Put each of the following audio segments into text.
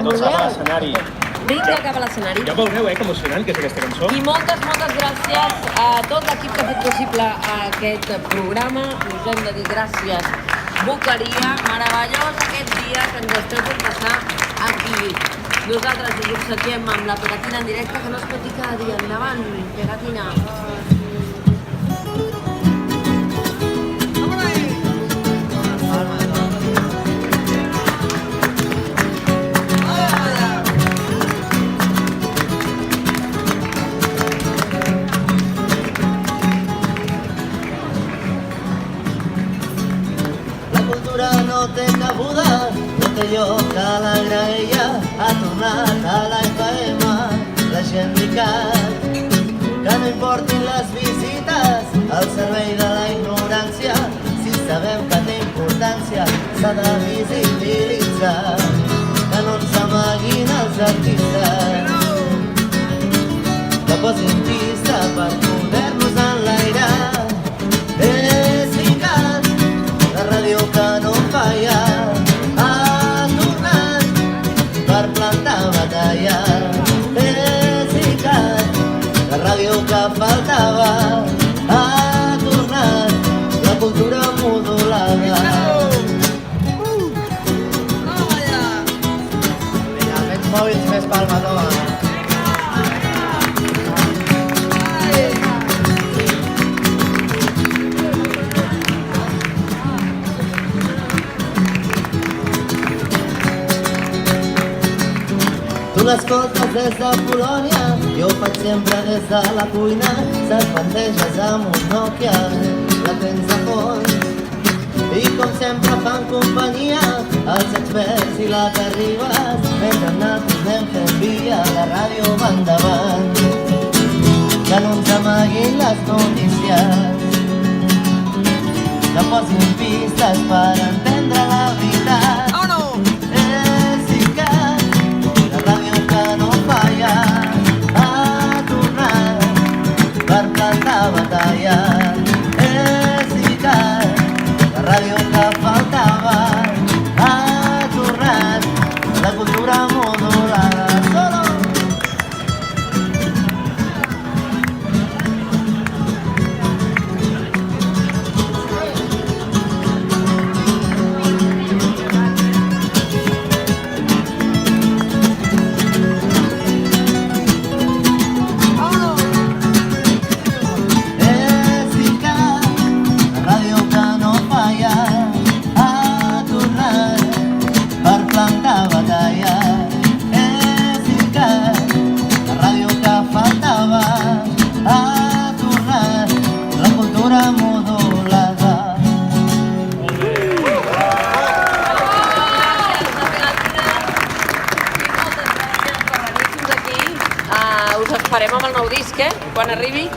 Doncs cap a l'escenari. Vinga, cap a l'escenari. Ja veureu, que emocionant que és aquesta cançó. I moltes gràcies a tot l'equip que ha fet possible aquest programa. Us hem de dir gràcies. Boqueria, meravellós aquest dia que ens esteu fent passar aquí. Nosaltres us obsequiem amb la pegatina en directe, que no es pot dir cada dia. Endavant, pegatina. No té cabuda, no té lloc a la graella, ha tornat a la FM, la Genlicat. Que no importin les visites, el servei de la ignorància, si sabem que té importància, s'ha de visibilitzar. Que no ens amaguin els artistes, que posin pista per poder-nos enlairar. La ràdio que no falla ha tornat per plantar batalla. Esicat, la ràdio que faltava ha tornat, la cultura modulada. Vinga, menys mòbils, més palma, toma. Tu l'escoltes des de Polònia, jo ho faig sempre des de la cuina. Serpenteges amb un Nokia, la tens a fons. I com sempre fan companyia els experts i la Terribas. Mentre nosaltres anem fent via, la ràdio va endavant. Que no ens amaguin les notícies, que posin pistes per entendre la veritat. Batalla, Esicat, la ràdio que faltava ha tornat, la cultura modulada. Solo! Farem amb el nou disc, quan arribi.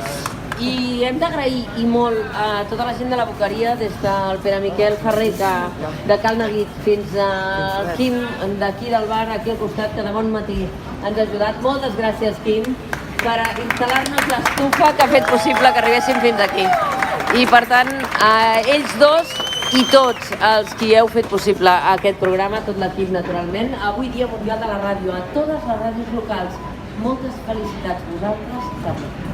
I hem d'agrair i molt a tota la gent de la Boqueria, des del Pere Miquel Ferrer de Cal Neguit fins al Quim d'aquí del bar, aquí al costat, que de bon matí ens ha ajudat. Moltes gràcies, Quim, per instal·lar-nos l'estufa que ha fet possible que arribéssim fins aquí. I per tant, ells dos i tots els qui heu fet possible aquest programa, tot l'equip naturalment, avui Dia Mundial de la Ràdio, a totes les ràdios locals. Moltes felicitats, vosaltres també.